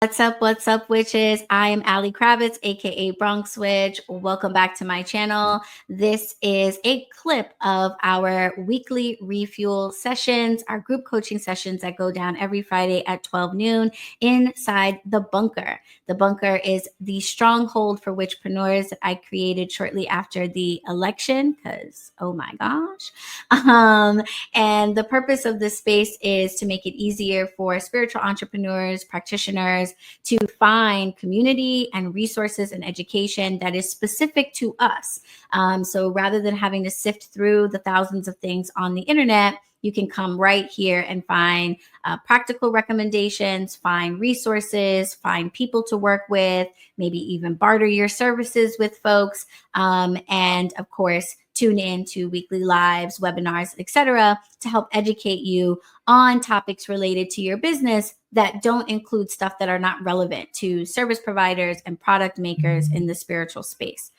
What's up, witches? I am Allie Kravitz, aka Bronx Witch. Welcome back to my channel. This is a clip of our weekly refuel sessions, our group coaching sessions that go down every Friday at 12 noon inside the bunker. The bunker is the stronghold for witchpreneurs that I created shortly after the election, because oh my gosh. And the purpose of this space is to make it easier for spiritual entrepreneurs, practitioners, to find community and resources and education that is specific to us. So rather than having to sift through the thousands of things on the internet, you can come right here and find practical recommendations, find resources, find people to work with, maybe even barter your services with folks. And of course, tune in to weekly lives, webinars, etc., to help educate you on topics related to your business that don't include stuff that are not relevant to service providers and product makers in the spiritual space.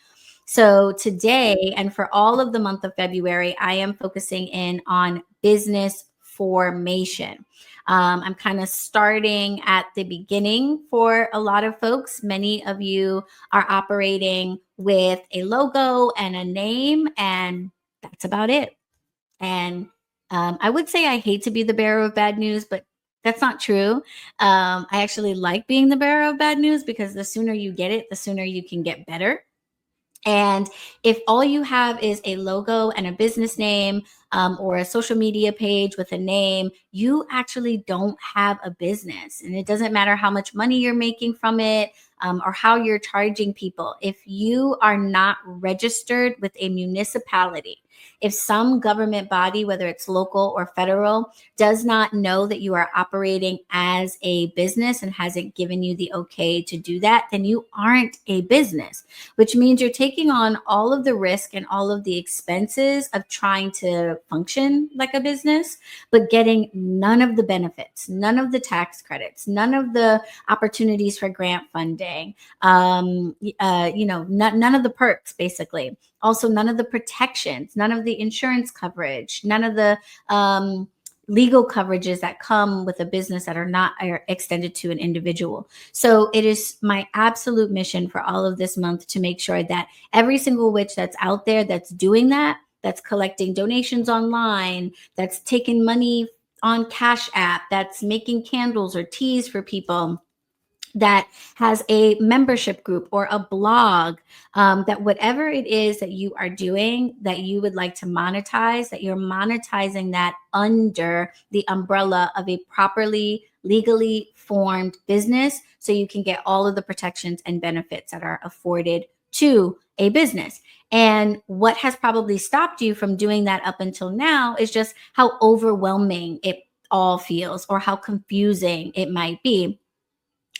So today, and for all of the month of February, I am focusing in on business formation. I'm kind of starting at the beginning for a lot of folks. Many of you are operating with a logo and a name, and that's about it. And I would say I hate to be the bearer of bad news, but that's not true. I actually like being the bearer of bad news because the sooner you get it, the sooner you can get better. And if all you have is a logo and a business name or a social media page with a name, you actually don't have a business. And it doesn't matter how much money you're making from it or how you're charging people. If you are not registered with a municipality, if some government body, whether it's local or federal, does not know that you are operating as a business and hasn't given you the okay to do that, then you aren't a business, which means you're taking on all of the risk and all of the expenses of trying to function like a business, but getting none of the benefits, none of the tax credits, none of the opportunities for grant funding, none of the perks, basically. Also, none of the protections, none of the insurance coverage, none of the legal coverages that come with a business that are extended to an individual. So it is my absolute mission for all of this month to make sure that every single witch that's out there that's doing that, that's collecting donations online, that's taking money on Cash App, that's making candles or teas for people, that has a membership group or a blog, that whatever it is that you are doing that you would like to monetize, that you're monetizing that under the umbrella of a properly legally formed business, so you can get all of the protections and benefits that are afforded to a business. And what has probably stopped you from doing that up until now is just how overwhelming it all feels or how confusing it might be.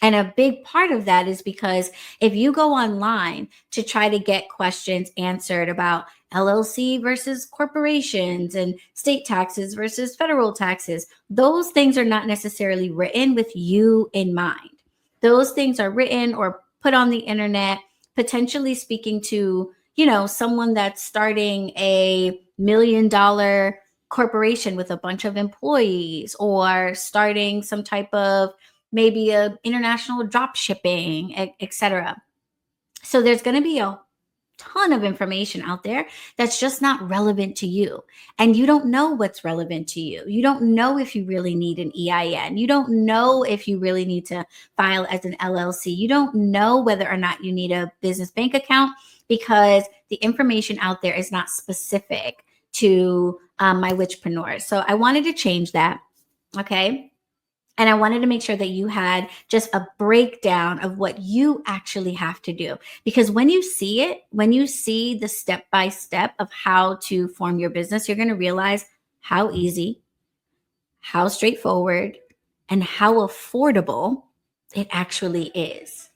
And a big part of that is because if you go online to try to get questions answered about LLC versus corporations and state taxes versus federal taxes, those things are not necessarily written with you in mind. Those things are written or put on the internet, potentially speaking to, someone that's starting $1 million corporation with a bunch of employees, or starting some type of maybe a international drop shipping, etc. So there's going to be a ton of information out there that's just not relevant to you. And you don't know what's relevant to you. You don't know if you really need an EIN. You don't know if you really need to file as an LLC. You don't know whether or not you need a business bank account, because the information out there is not specific to my witchpreneurs. So I wanted to change that. Okay. And I wanted to make sure that you had just a breakdown of what you actually have to do. Because when you see it, when you see the step-by-step of how to form your business, you're going to realize how easy, how straightforward, and how affordable it actually is.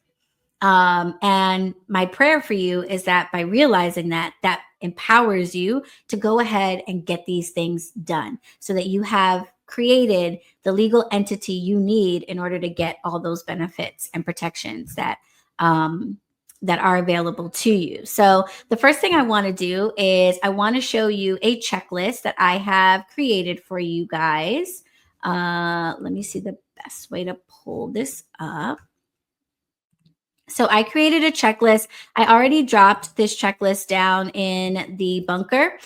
And my prayer for you is that by realizing that, that empowers you to go ahead and get these things done, so that you have created the legal entity you need in order to get all those benefits and protections that are available to you. So the first thing I want to do is I want to show you a checklist that I have created for you guys. Let me see the best way to pull this up. So I created a checklist. I already dropped this checklist down in the bunker,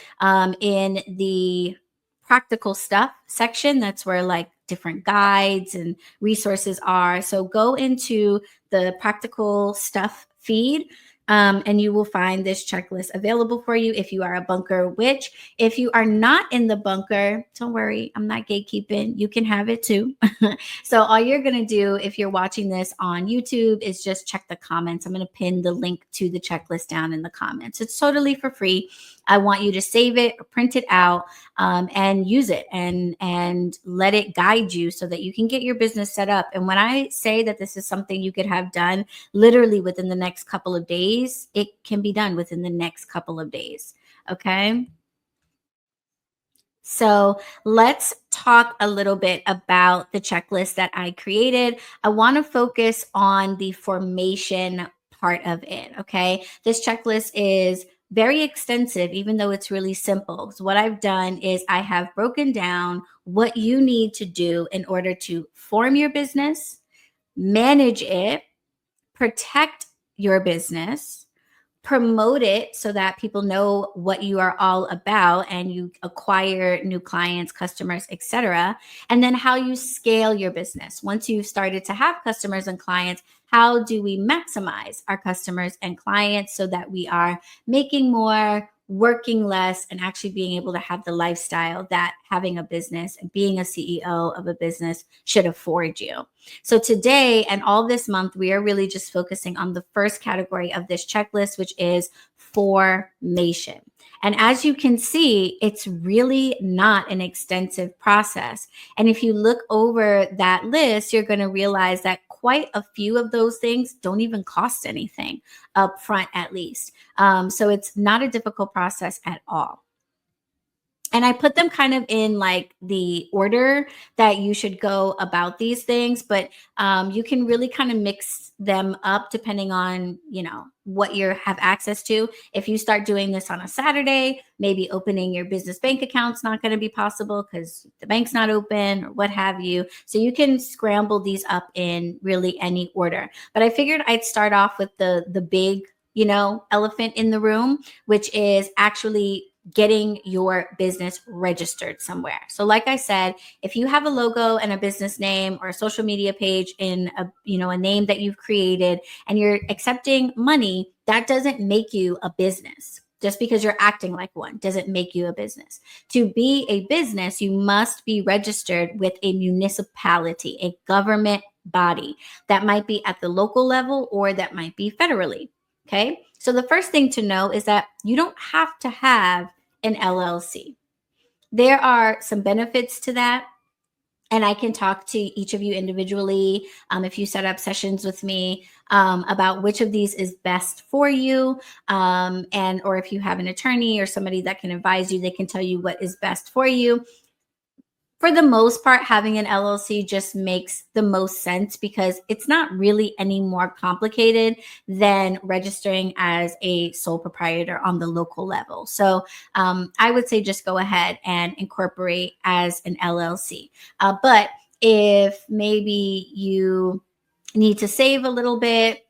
in the practical stuff section. That's where like different guides and resources are. So go into the practical stuff feed. And you will find this checklist available for you if you are a bunker witch. If you are not in the bunker, don't worry, I'm not gatekeeping. You can have it too. So all you're going to do if you're watching this on YouTube is just check the comments. I'm going to pin the link to the checklist down in the comments. It's totally for free. I want you to save it or print it out, and use it and let it guide you so that you can get your business set up. And when I say that this is something you could have done literally within the next couple of days, it can be done within the next couple of days. Okay. So let's talk a little bit about the checklist that I created. I want to focus on the formation part of it. Okay. This checklist is very extensive, even though it's really simple. So, what I've done is I have broken down what you need to do in order to form your business, manage it, protect your business, promote it so that people know what you are all about and you acquire new clients, customers, etc. And then how you scale your business. Once you've started to have customers and clients, how do we maximize our customers and clients so that we are making more, working less, and actually being able to have the lifestyle that having a business and being a CEO of a business should afford you. So today and all this month, we are really just focusing on the first category of this checklist, which is formation. And as you can see, it's really not an extensive process. And if you look over that list, you're going to realize that quite a few of those things don't even cost anything up front, at least. So it's not a difficult process at all. And I put them kind of in like the order that you should go about these things, but you can really kind of mix them up depending on, what you have access to. If you start doing this on a Saturday, maybe opening your business bank account's not going to be possible because the bank's not open or what have you. So you can scramble these up in really any order. But I figured I'd start off with the big, elephant in the room, which is actually getting your business registered somewhere. So like I said, if you have a logo and a business name or a social media page in a name that you've created and you're accepting money, that doesn't make you a business. Just because you're acting like one doesn't make you a business. To be a business, you must be registered with a municipality, a government body. That might be at the local level or that might be federally. Okay. So the first thing to know is that you don't have to have an LLC. There are some benefits to that. And I can talk to each of you individually if you set up sessions with me about which of these is best for you. Or if you have an attorney or somebody that can advise you, they can tell you what is best for you. For the most part, having an LLC just makes the most sense because it's not really any more complicated than registering as a sole proprietor on the local level. So I would say just go ahead and incorporate as an LLC. But if maybe you need to save a little bit,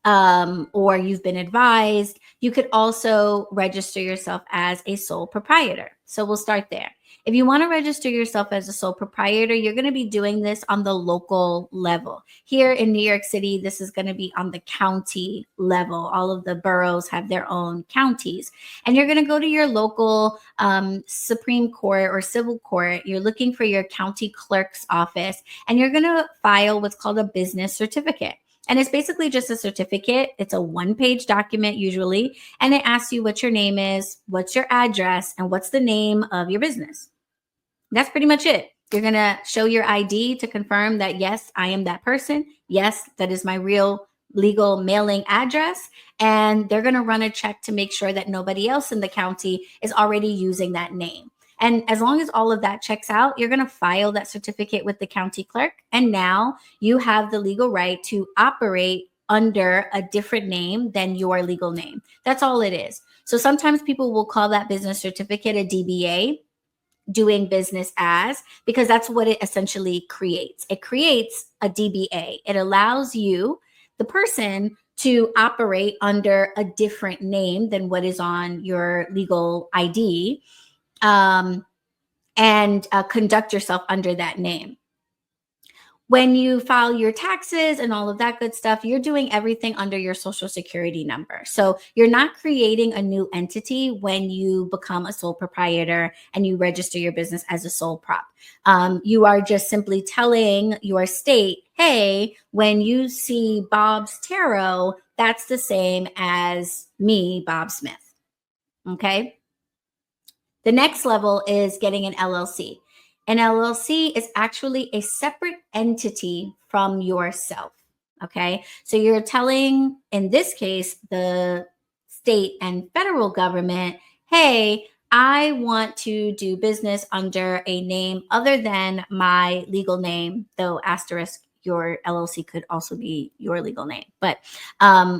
or you've been advised, you could also register yourself as a sole proprietor. So we'll start there. If you want to register yourself as a sole proprietor, you're going to be doing this on the local level. Here in New York City, this is going to be on the county level. All of the boroughs have their own counties. And you're going to go to your local Supreme Court or civil court. You're looking for your county clerk's office, and you're going to file what's called a business certificate. And it's basically just a certificate. It's a one-page document usually. And it asks you what your name is, what's your address, and what's the name of your business. That's pretty much it. You're going to show your ID to confirm that, yes, I am that person. Yes, that is my real legal mailing address. And they're going to run a check to make sure that nobody else in the county is already using that name. And as long as all of that checks out, you're going to file that certificate with the county clerk. And now you have the legal right to operate under a different name than your legal name. That's all it is. So sometimes people will call that business certificate a DBA, doing business as, because that's what it essentially creates. It creates a DBA. It allows you the person to operate under a different name than what is on your legal ID, and conduct yourself under that name. When you file your taxes and all of that good stuff, you're doing everything under your social security number. So you're not creating a new entity when you become a sole proprietor and you register your business as a sole prop. You are just simply telling your state, hey, when you see Bob's Tarot, that's the same as me, Bob Smith. Okay. The next level is getting an LLC. An LLC is actually a separate entity from yourself. Okay. So you're telling, in this case, the state and federal government, hey, I want to do business under a name other than my legal name, though asterisk, your LLC could also be your legal name. But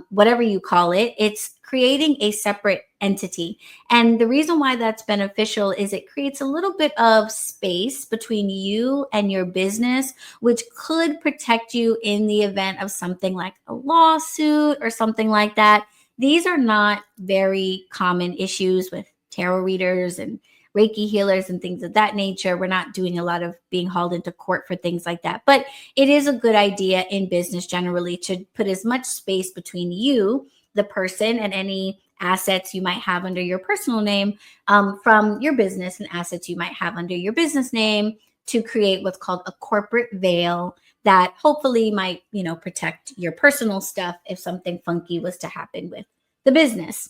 whatever you call it, it's creating a separate entity. And the reason why that's beneficial is it creates a little bit of space between you and your business, which could protect you in the event of something like a lawsuit or something like that. These are not very common issues with tarot readers and Reiki healers and things of that nature. We're not doing a lot of being hauled into court for things like that. But it is a good idea in business generally to put as much space between you, the person, and any assets you might have under your personal name, from your business, and assets you might have under your business name, to create what's called a corporate veil that hopefully might, protect your personal stuff if something funky was to happen with the business.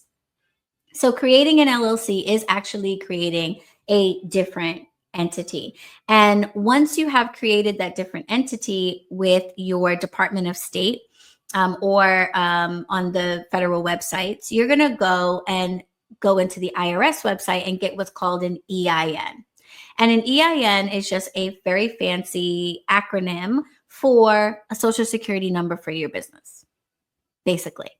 So creating an LLC is actually creating a different entity. And once you have created that different entity with your Department of State, or on the federal websites, you're going to go into the IRS website and get what's called an EIN. And an EIN is just a very fancy acronym for a social security number for your business, basically.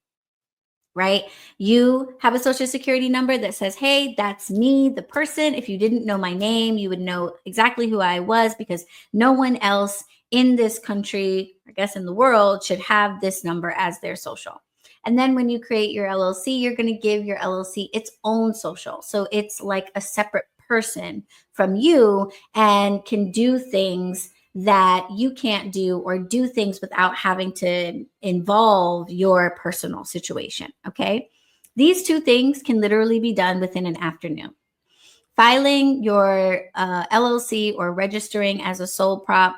Right? You have a social security number that says, hey, that's me, the person. If you didn't know my name, you would know exactly who I was, because no one else in this country, I guess in the world, should have this number as their social. And then when you create your LLC, you're going to give your LLC its own social. So it's like a separate person from you and can do things that you can't do, or do things without having to involve your personal situation. Okay. These two things can literally be done within an afternoon. Filing your LLC or registering as a sole prop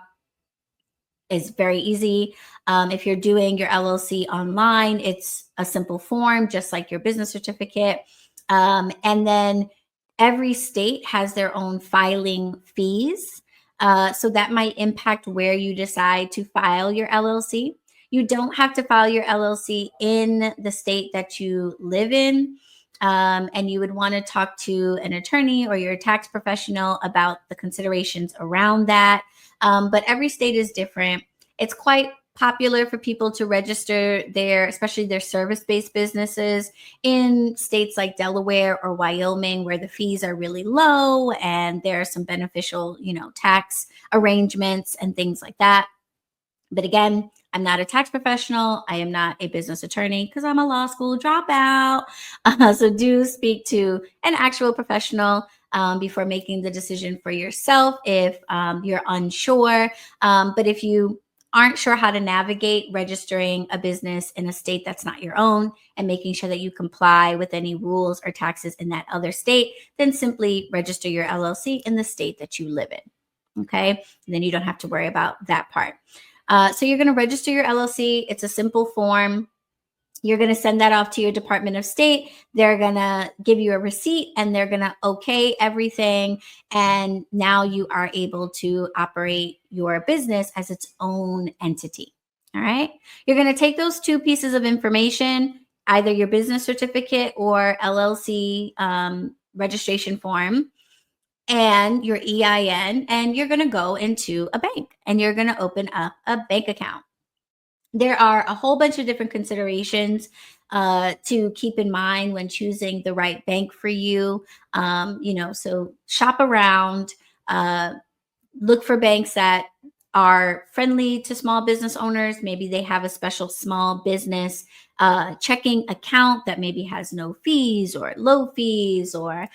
is very easy. If you're doing your LLC online, it's a simple form, just like your business certificate. And then every state has their own filing fees. So that might impact where you decide to file your LLC. You don't have to file your LLC in the state that you live in. And you would want to talk to an attorney or your tax professional about the considerations around that. But every state is different. It's quite popular for people to register especially their service-based businesses in states like Delaware or Wyoming, where the fees are really low and there are some beneficial, tax arrangements and things like that. But again, I'm not a tax professional. I am not a business attorney because I'm a law school dropout. So do speak to an actual professional before making the decision for yourself if you're unsure. But if you aren't sure how to navigate registering a business in a state that's not your own and making sure that you comply with any rules or taxes in that other state, then simply register your LLC in the state that you live in. Okay. And then you don't have to worry about that part. So you're going to register your LLC. It's a simple form. You're going to send that off to your Department of State. They're going to give you a receipt and they're going to okay everything. And now you are able to operate your business as its own entity. All right. You're going to take those two pieces of information, either your business certificate or LLC registration form, and your EIN, and you're going to go into a bank and you're going to open up a bank account. There are a whole bunch of different considerations to keep in mind when choosing the right bank for you. So shop around, look for banks that are friendly to small business owners. Maybe they have a special small business checking account that maybe has no fees or low fees or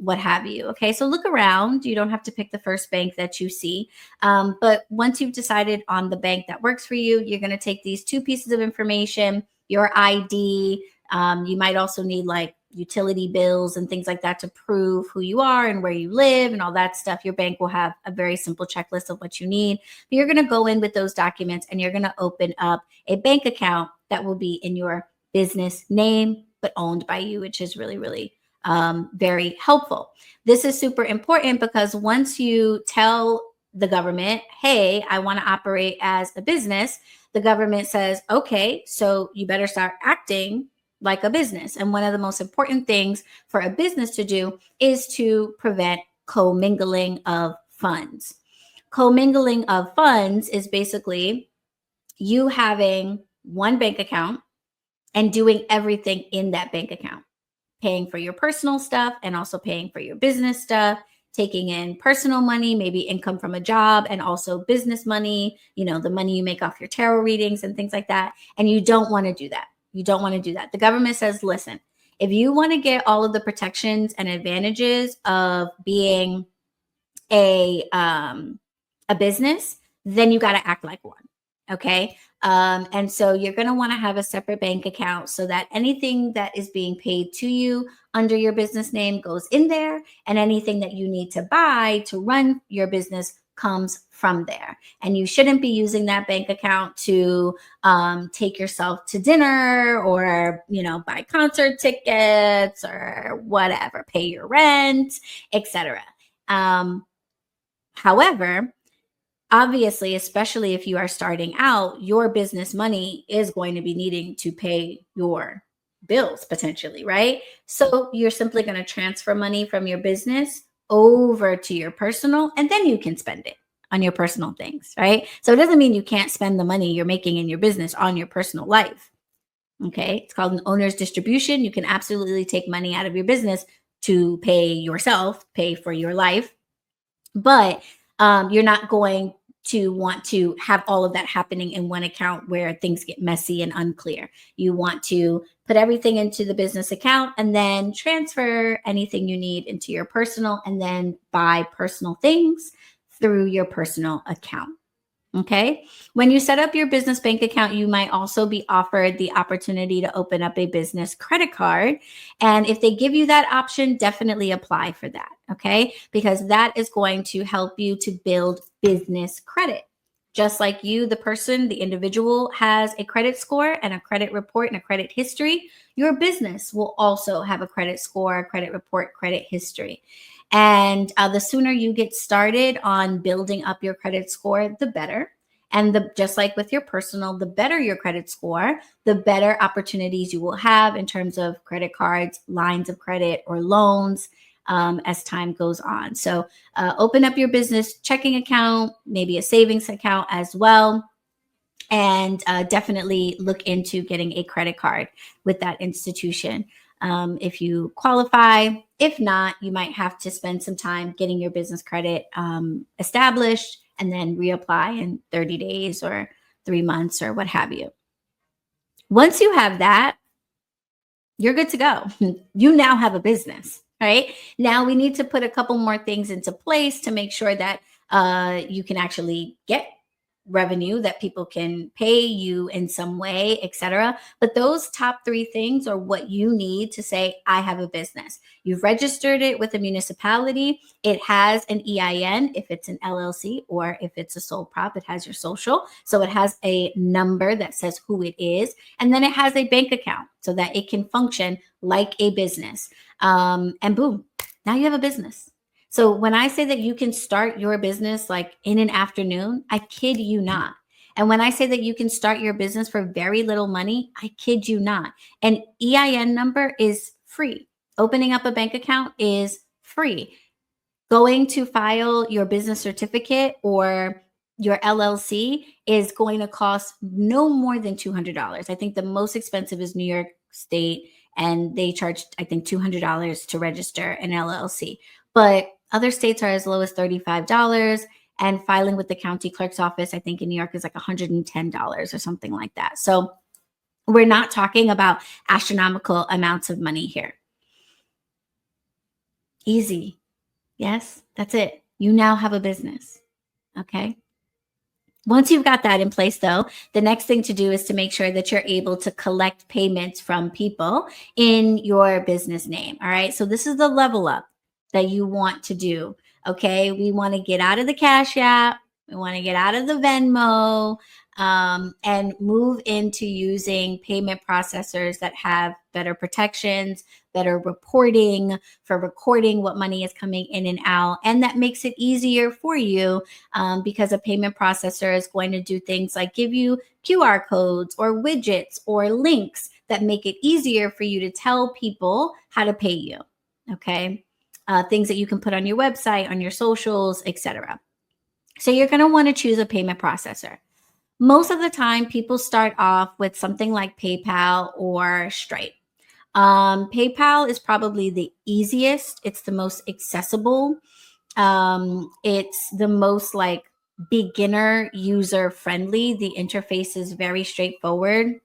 what have you. Okay, so look around. You don't have to pick the first bank that you see. But once you've decided on the bank that works for you, you're going to take these two pieces of information, your ID. You might also need like utility bills and things like that to prove who you are and where you live and all that stuff. Your bank will have a very simple checklist of what you need. But you're going to go in with those documents and you're going to open up a bank account that will be in your business name, but owned by you, which is really, really very helpful. This is super important because once you tell the government, hey, I want to operate as a business, the government says, okay, so you better start acting like a business. And one of the most important things for a business to do is to prevent commingling of funds. Commingling of funds is basically you having one bank account and doing everything in that bank account, paying for your personal stuff and also paying for your business stuff, taking in personal money, maybe income from a job, and also business money, the money you make off your tarot readings and things like that. And you don't want to do that. You don't want to do that. The government says, listen, if you want to get all of the protections and advantages of being a business, then you got to act like one. Okay. And so you're going to want to have a separate bank account so that anything that is being paid to you under your business name goes in there, and anything that you need to buy to run your business comes from there. And you shouldn't be using that bank account to take yourself to dinner or, buy concert tickets or whatever, pay your rent, etc. However, obviously, especially if you are starting out, your business money is going to be needing to pay your bills potentially, right? So you're simply going to transfer money from your business over to your personal, and then you can spend it on your personal things, right? So it doesn't mean you can't spend the money you're making in your business on your personal life. Okay. It's called an owner's distribution. You can absolutely take money out of your business to pay yourself, pay for your life. But you're not going to want to have all of that happening in one account where things get messy and unclear. You want to put everything into the business account and then transfer anything you need into your personal, and then buy personal things through your personal account. Okay. When you set up your business bank account, you might also be offered the opportunity to open up a business credit card. And if they give you that option, definitely apply for that. Okay. Because that is going to help you to build business credit. Just like you, the person, the individual has a credit score and a credit report and a credit history, your business will also have a credit score, a credit report, credit history. And the sooner you get started on building up your credit score, the better. And just like with your personal, the better your credit score, the better opportunities you will have in terms of credit cards, lines of credit, or loans as time goes on. So open up your business checking account, maybe a savings account as well. And definitely look into getting a credit card with that institution if you qualify. If not, you might have to spend some time getting your business credit established and then reapply in 30 days or 3 months or what have you. Once you have that, you're good to go. You now have a business, right? Now we need to put a couple more things into place to make sure that you can actually get revenue, that people can pay you in some way, etc. But those top 3 things are what you need to say, I have a business. You've registered it with a municipality. It has an EIN if it's an LLC, or if it's a sole prop, it has your social. So it has a number that says who it is. And then it has a bank account so that it can function like a business. And boom, now you have a business. So when I say that you can start your business like in an afternoon, I kid you not. And when I say that you can start your business for very little money, I kid you not. An EIN number is free. Opening up a bank account is free. Going to file your business certificate or your LLC is going to cost no more than $200. I think the most expensive is New York State, and they charge, I think, $200 to register an LLC. But other states are as low as $35. And filing with the county clerk's office, I think in New York, is like $110 or something like that. So we're not talking about astronomical amounts of money here. Easy. Yes, that's it. You now have a business. Okay. Once you've got that in place, though, the next thing to do is to make sure that you're able to collect payments from people in your business name. All right. So this is the level up that you want to do. Okay. We want to get out of the Cash App. We want to get out of the Venmo, and move into using payment processors that have better protections, better reporting for recording what money is coming in and out. And that makes it easier for you, because a payment processor is going to do things like give you QR codes or widgets or links that make it easier for you to tell people how to pay you. Okay. Things that you can put on your website, on your socials, etc. So you're going to want to choose a payment processor. Most of the time, people start off with something like PayPal or Stripe. PayPal is probably the easiest. It's the most accessible. It's the most like beginner user friendly. The interface is very straightforward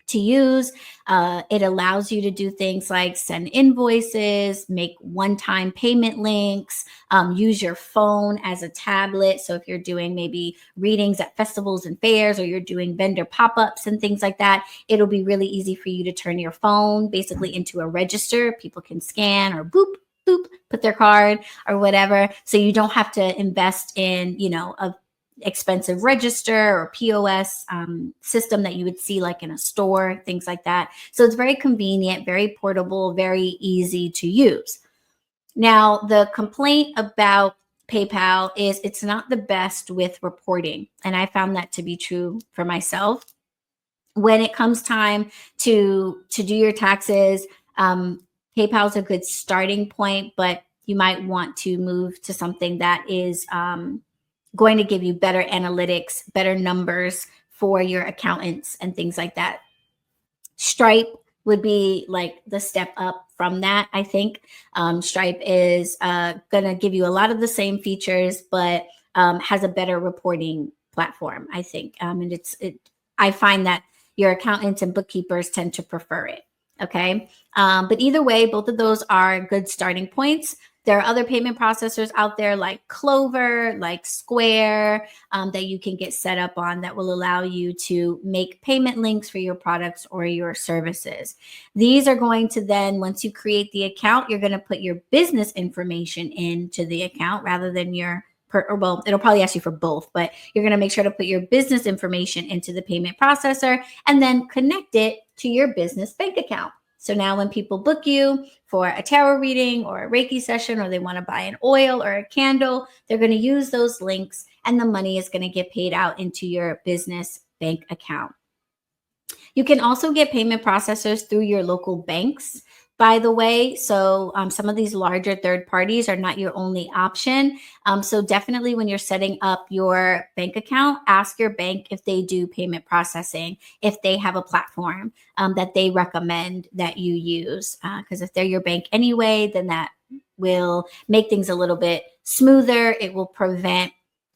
to use. It allows you to do things like send invoices, make one-time payment links, use your phone as a tablet. So if you're doing maybe readings at festivals and fairs, or you're doing vendor pop-ups and things like that, it'll be really easy for you to turn your phone basically into a register. People can scan or boop, boop, put their card or whatever. So you don't have to invest in, a expensive register or POS system that you would see like in a store, things like that. So it's very convenient, very portable, very easy to use. Now, the complaint about PayPal is it's not the best with reporting. And I found that to be true for myself. When it comes time to do your taxes, PayPal is a good starting point, but you might want to move to something that is going to give you better analytics, better numbers for your accountants and things like that. Stripe would be like the step up from that, I think. Stripe is going to give you a lot of the same features, but has a better reporting platform, I think. And I find that your accountants and bookkeepers tend to prefer it. Okay. But either way, both of those are good starting points. There are other payment processors out there like Clover, like Square, that you can get set up on that will allow you to make payment links for your products or your services. These are going to then, once you create the account, you're going to put your business information into the account rather than well, it'll probably ask you for both, but you're going to make sure to put your business information into the payment processor and then connect it to your business bank account. So now when people book you for a tarot reading or a Reiki session, or they want to buy an oil or a candle, they're going to use those links and the money is going to get paid out into your business bank account. You can also get payment processors through your local banks, by the way. So some of these larger third parties are not your only option. So definitely when you're setting up your bank account, ask your bank if they do payment processing, if they have a platform that they recommend that you use. Because if they're your bank anyway, then that will make things a little bit smoother. It will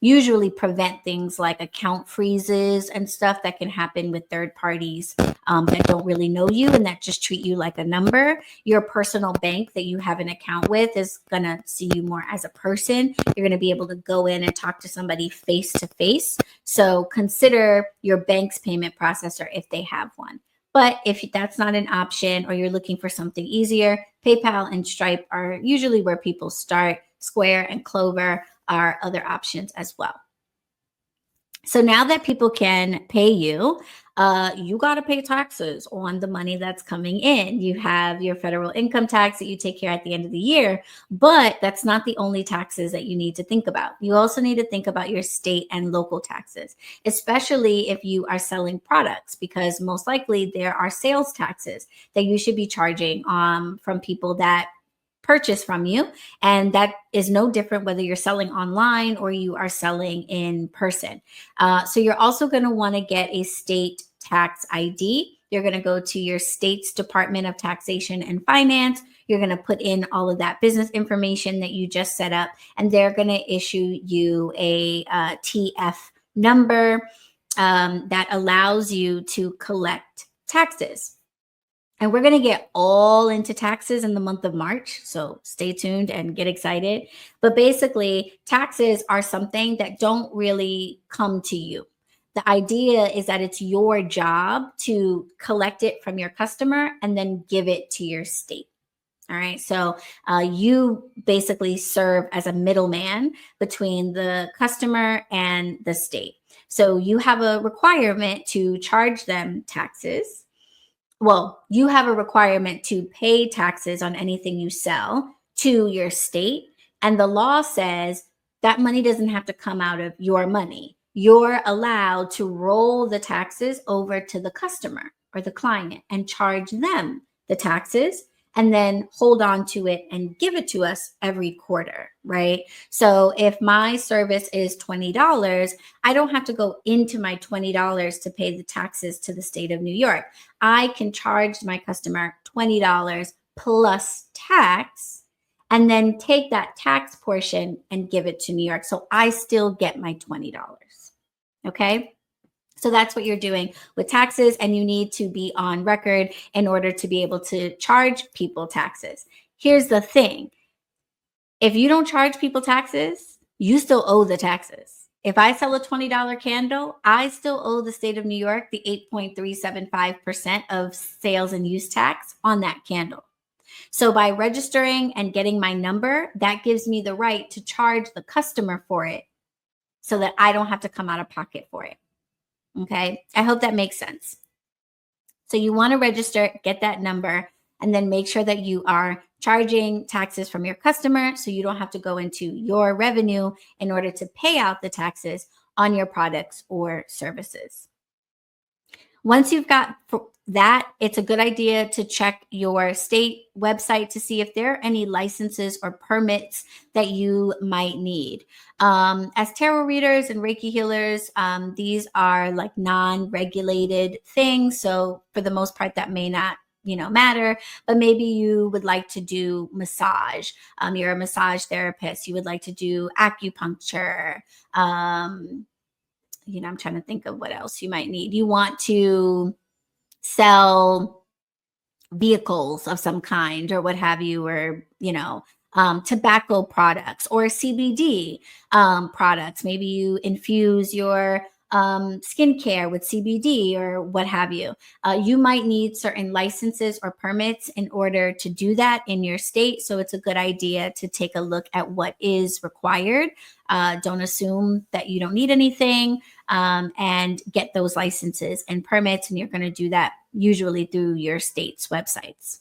usually prevent things like account freezes and stuff that can happen with third parties that don't really know you and that just treat you like a number. Your personal bank that you have an account with is going to see you more as a person. You're going to be able to go in and talk to somebody face to face. So consider your bank's payment processor if they have one. But if that's not an option or you're looking for something easier, PayPal and Stripe are usually where people start. Square and Clover are other options as well. So now that people can pay you, you got to pay taxes on the money that's coming in. You have your federal income tax that you take care at the end of the year, but that's not the only taxes that you need to think about. You also need to think about your state and local taxes, especially if you are selling products, because most likely there are sales taxes that you should be charging from people that purchase from you. And that is no different whether you're selling online or you are selling in person. So you're also going to want to get a state tax ID. You're going to go to your state's Department of Taxation and Finance. You're going to put in all of that business information that you just set up, and they're going to issue you a TF number that allows you to collect taxes. And we're going to get all into taxes in the month of March. So stay tuned and get excited. But basically, taxes are something that don't really come to you. The idea is that it's your job to collect it from your customer and then give it to your state. All right. So you basically serve as a middleman between the customer and the state. So you have a requirement to charge them taxes. Well, you have a requirement to pay taxes on anything you sell to your state. And the law says that money doesn't have to come out of your money. You're allowed to roll the taxes over to the customer or the client and charge them the taxes, and then hold on to it and give it to us every quarter, right? So if my service is $20, I don't have to go into my $20 to pay the taxes to the state of New York. I can charge my customer $20 plus tax, and then take that tax portion and give it to New York. So I still get my $20. Okay. So that's what you're doing with taxes, and you need to be on record in order to be able to charge people taxes. Here's the thing. If you don't charge people taxes, you still owe the taxes. If I sell a $20 candle, I still owe the state of New York the 8.375% of sales and use tax on that candle. So by registering and getting my number, that gives me the right to charge the customer for it so that I don't have to come out of pocket for it. Okay, I hope that makes sense. So you want to register, get that number, and then make sure that you are charging taxes from your customer so you don't have to go into your revenue in order to pay out the taxes on your products or services. Once you've got that, it's a good idea to check your state website to see if there are any licenses or permits that you might need. As tarot readers and Reiki healers, these are like non-regulated things. So for the most part, that may not matter, but maybe you would like to do massage. You're a massage therapist. You would like to do acupuncture. I'm trying to think of what else you might need. You want to sell vehicles of some kind or what have you, or, tobacco products or CBD products. Maybe you infuse your skincare with CBD or what have you. You might need certain licenses or permits in order to do that in your state. So it's a good idea to take a look at what is required. Don't assume that you don't need anything, and get those licenses and permits. And you're going to do that usually through your state's websites.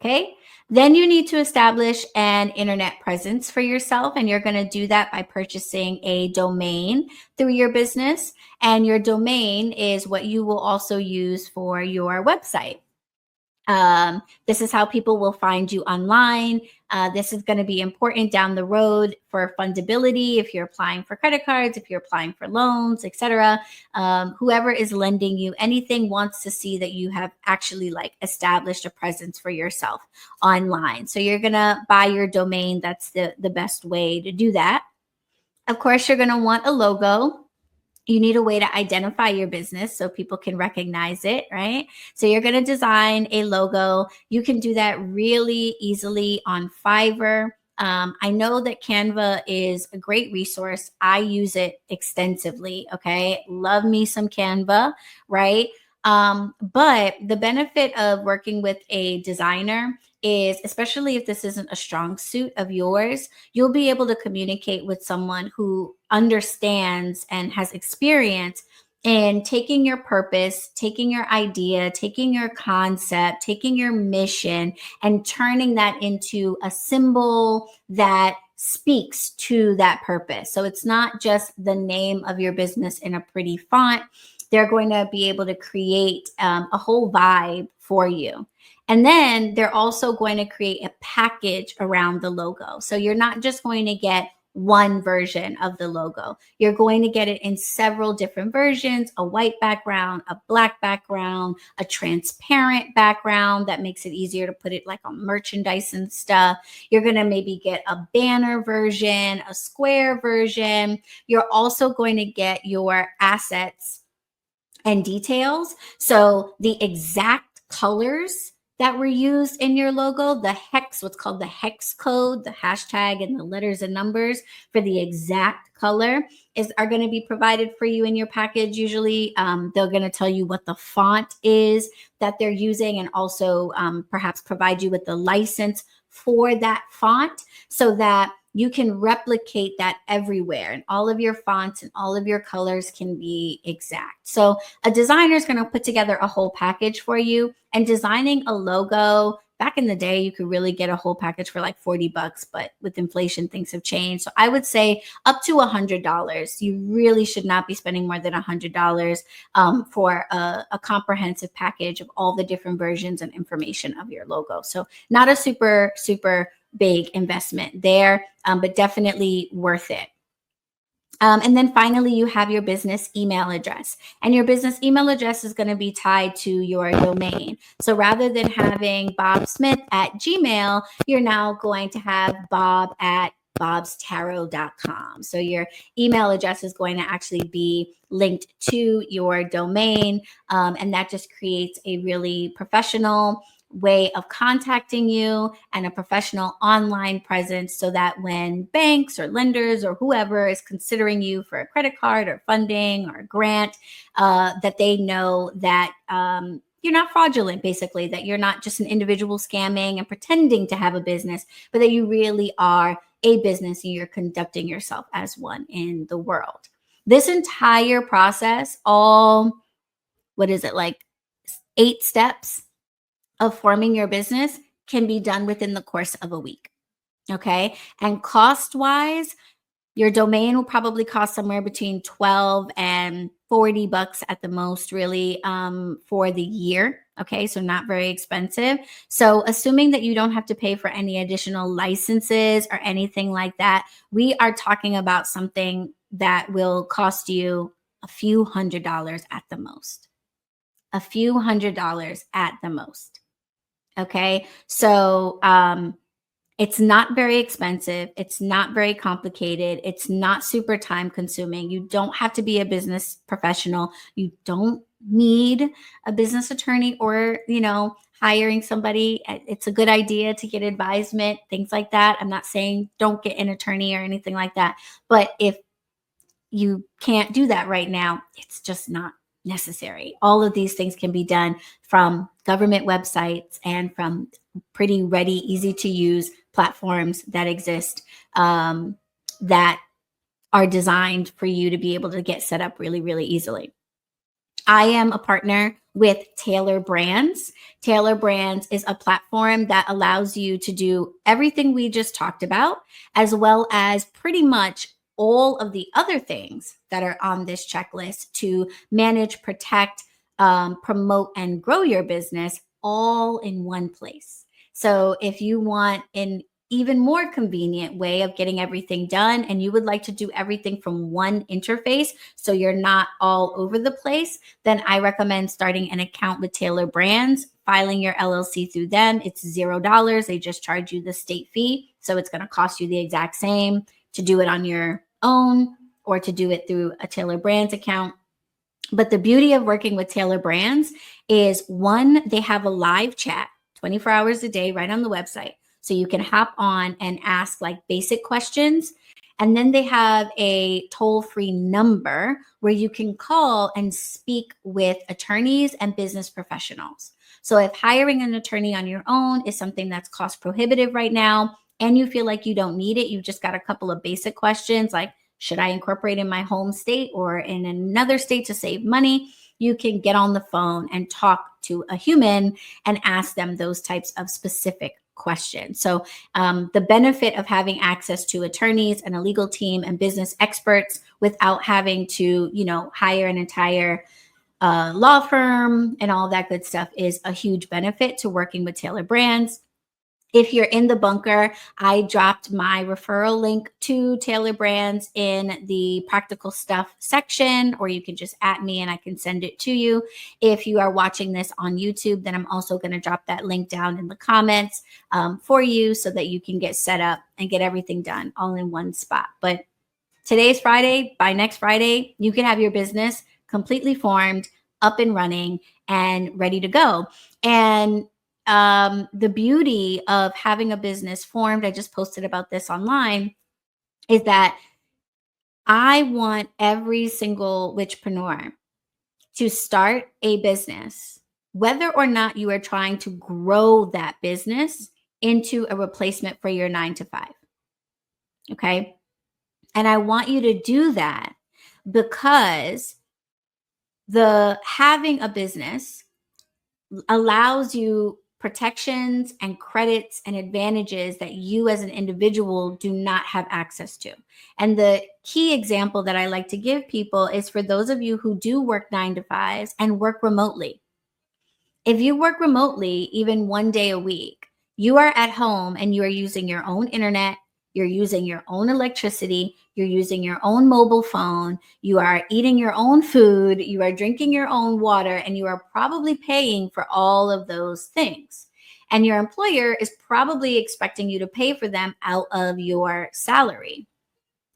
Okay. Then you need to establish an internet presence for yourself. And you're going to do that by purchasing a domain through your business. And your domain is what you will also use for your website. This is how people will find you online. This is going to be important down the road for fundability. If you're applying for credit cards, if you're applying for loans, etc. Whoever is lending you anything wants to see that you have actually established a presence for yourself online. So you're going to buy your domain. That's the best way to do that. Of course, you're going to want a logo. You need a way to identify your business so people can recognize it, right? So you're going to design a logo. You can do that really easily on Fiverr. I know that Canva is a great resource. I use it extensively, okay? Love me some Canva, right? But the benefit of working with a designer is, especially if this isn't a strong suit of yours, you'll be able to communicate with someone who understands and has experience in taking your purpose, taking your idea, taking your concept, taking your mission, and turning that into a symbol that speaks to that purpose. So it's not just the name of your business in a pretty font. They're going to be able to create a whole vibe for you. And then they're also going to create a package around the logo. So you're not just going to get one version of the logo. You're going to get it in several different versions: a white background, a black background, a transparent background that makes it easier to put it like on merchandise and stuff. You're going to maybe get a banner version, a square version. You're also going to get your assets and details. So the exact colors that were used in your logo, the hex, what's called the hex code, the hashtag and the letters and numbers for the exact color are going to be provided for you in your package. Usually they're going to tell you what the font is that they're using, and also perhaps provide you with the license for that font so that you can replicate that everywhere, and all of your fonts and all of your colors can be exact. So a designer is going to put together a whole package for you. And designing a logo, back in the day, you could really get a whole package for like $40, but with inflation, things have changed. So I would say up to $100. You really should not be spending more than $100 for a comprehensive package of all the different versions and information of your logo. So not a super, super big investment there, but definitely worth it. And then finally, you have your business email address, and your business email address is going to be tied to your domain. So rather than having bobsmith@gmail, you're now going to have bob@bobstarot.com. So your email address is going to actually be linked to your domain, and that just creates a really professional way of contacting you and a professional online presence, so that when banks or lenders or whoever is considering you for a credit card or funding or a grant, that they know that you're not fraudulent, basically, that you're not just an individual scamming and pretending to have a business, but that you really are a business and you're conducting yourself as one in the world. This entire process, like 8 steps of forming your business, can be done within the course of a week. Okay. And cost wise, your domain will probably cost somewhere between $12 and $40 at the most, really, for the year. Okay. So not very expensive. So assuming that you don't have to pay for any additional licenses or anything like that, we are talking about something that will cost you a few $100s at the most. A few $100s at the most. Okay. So it's not very expensive. It's not very complicated. It's not super time consuming. You don't have to be a business professional. You don't need a business attorney or, hiring somebody. It's a good idea to get advisement, things like that. I'm not saying don't get an attorney or anything like that. But if you can't do that right now, it's just not necessary. All of these things can be done from government websites and from pretty ready, easy to use platforms that exist, that are designed for you to be able to get set up really, really easily. I am a partner with Taylor Brands. Taylor Brands is a platform that allows you to do everything we just talked about, as well as pretty much all of the other things that are on this checklist to manage, protect, promote, and grow your business all in one place. So if you want an even more convenient way of getting everything done, and you would like to do everything from one interface so you're not all over the place, then I recommend starting an account with Taylor Brands, filing your LLC through them. It's $0. They just charge you the state fee. So it's going to cost you the exact same to do it on your own or to do it through a Taylor Brands account. But the beauty of working with Taylor Brands is, one, they have a live chat 24 hours a day right on the website. So you can hop on and ask like basic questions. And then they have a toll-free number where you can call and speak with attorneys and business professionals. So if hiring an attorney on your own is something that's cost prohibitive right now, and you feel like you don't need it, you've just got a couple of basic questions like, should I incorporate in my home state or in another state to save money? You can get on the phone and talk to a human and ask them those types of specific questions. So the benefit of having access to attorneys and a legal team and business experts without having to, hire an entire law firm and all that good stuff is a huge benefit to working with Taylor Brands. If you're in the bunker, I dropped my referral link to Taylor Brands in the practical stuff section, or you can just at me and I can send it to you. If you are watching this on YouTube, then I'm also going to drop that link down in the comments for you so that you can get set up and get everything done all in one spot. But today's Friday. By next Friday, you can have your business completely formed, up and running, and ready to go. And the beauty of having a business formed, I just posted about this online, is that I want every single witchpreneur to start a business, whether or not you are trying to grow that business into a replacement for your 9 to 5. Okay. And I want you to do that because the having a business allows you protections and credits and advantages that you as an individual do not have access to. And the key example that I like to give people is for those of you who do work 9 to 5s and work remotely. If you work remotely, even one day a week, you are at home and you are using your own internet, you're using your own electricity, you're using your own mobile phone, you are eating your own food, you are drinking your own water, and you are probably paying for all of those things. And your employer is probably expecting you to pay for them out of your salary.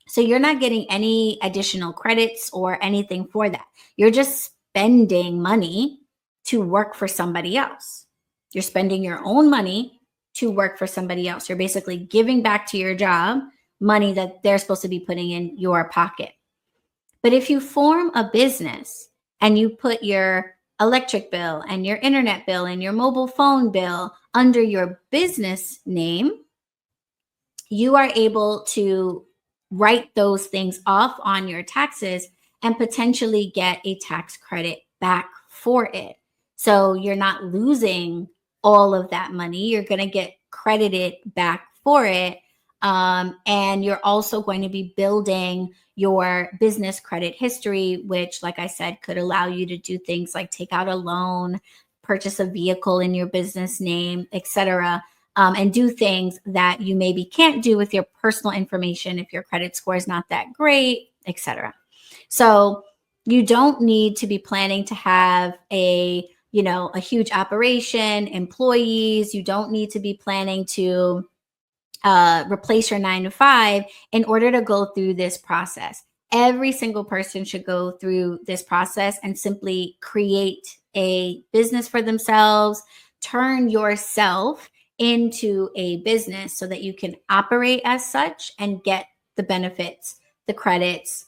So you're not getting any additional credits or anything for that. You're just spending money to work for somebody else. You're spending your own money to work for somebody else. You're basically giving back to your job money that they're supposed to be putting in your pocket. But if you form a business and you put your electric bill and your internet bill and your mobile phone bill under your business name, you are able to write those things off on your taxes and potentially get a tax credit back for it. So you're not losing all of that money. You're going to get credited back for it. And you're also going to be building your business credit history, which, like I said, could allow you to do things like take out a loan, purchase a vehicle in your business name, etc. And do things that you maybe can't do with your personal information if your credit score is not that great, etc. So you don't need to be planning to have a huge operation, employees. You don't need to be planning to replace your 9 to 5 in order to go through this process. Every single person should go through this process and simply create a business for themselves, turn yourself into a business so that you can operate as such and get the benefits, the credits.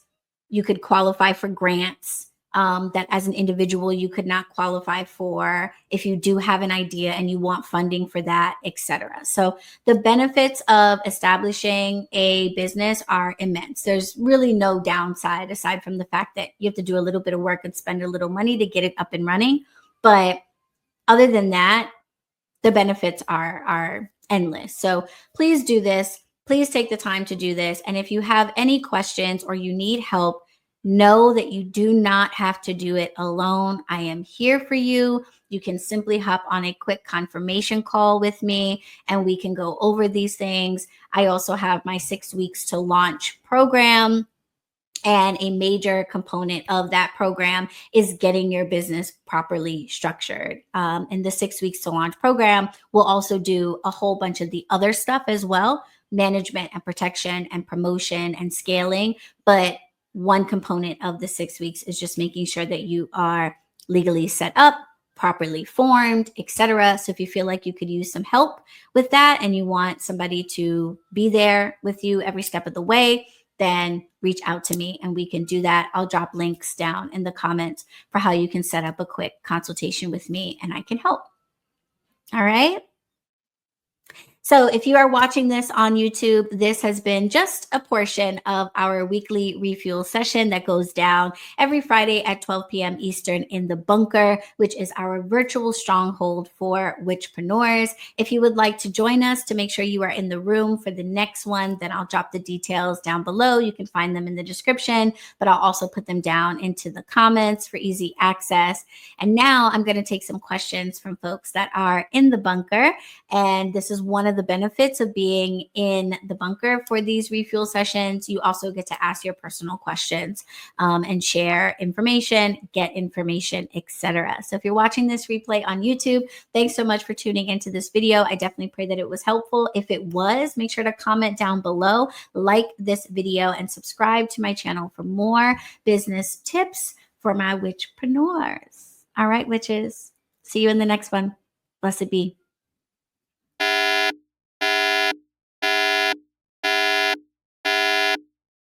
You could qualify for grants that as an individual you could not qualify for if you do have an idea and you want funding for that, etc. So the benefits of establishing a business are immense. There's really no downside aside from the fact that you have to do a little bit of work and spend a little money to get it up and running. But other than that, the benefits are endless. So please do this. Please take the time to do this. And if you have any questions or you need help, know that you do not have to do it alone. I am here for you. You can simply hop on a quick confirmation call with me and we can go over these things. I also have my 6 weeks to launch program. And a major component of that program is getting your business properly structured. In the 6 weeks to launch program, we'll also do a whole bunch of the other stuff as well, management and protection and promotion and scaling. But one component of the 6 weeks is just making sure that you are legally set up, properly formed, etc. So if you feel like you could use some help with that and you want somebody to be there with you every step of the way, then reach out to me and we can do that. I'll drop links down in the comments for how you can set up a quick consultation with me and I can help. All right. So if you are watching this on YouTube, this has been just a portion of our weekly refuel session that goes down every Friday at 12 p.m. Eastern in the bunker, which is our virtual stronghold for witchpreneurs. If you would like to join us to make sure you are in the room for the next one, then I'll drop the details down below. You can find them in the description, but I'll also put them down into the comments for easy access. And now I'm going to take some questions from folks that are in the bunker. And this is one of of the benefits of being in the bunker for these refuel sessions. You also get to ask your personal questions and share information, get information, etc. So if you're watching this replay on YouTube, thanks so much for tuning into this video. I definitely pray that it was helpful. If it was, make sure to comment down below, like this video, and subscribe to my channel for more business tips for my witchpreneurs. All right, witches. See you in the next one. Blessed be.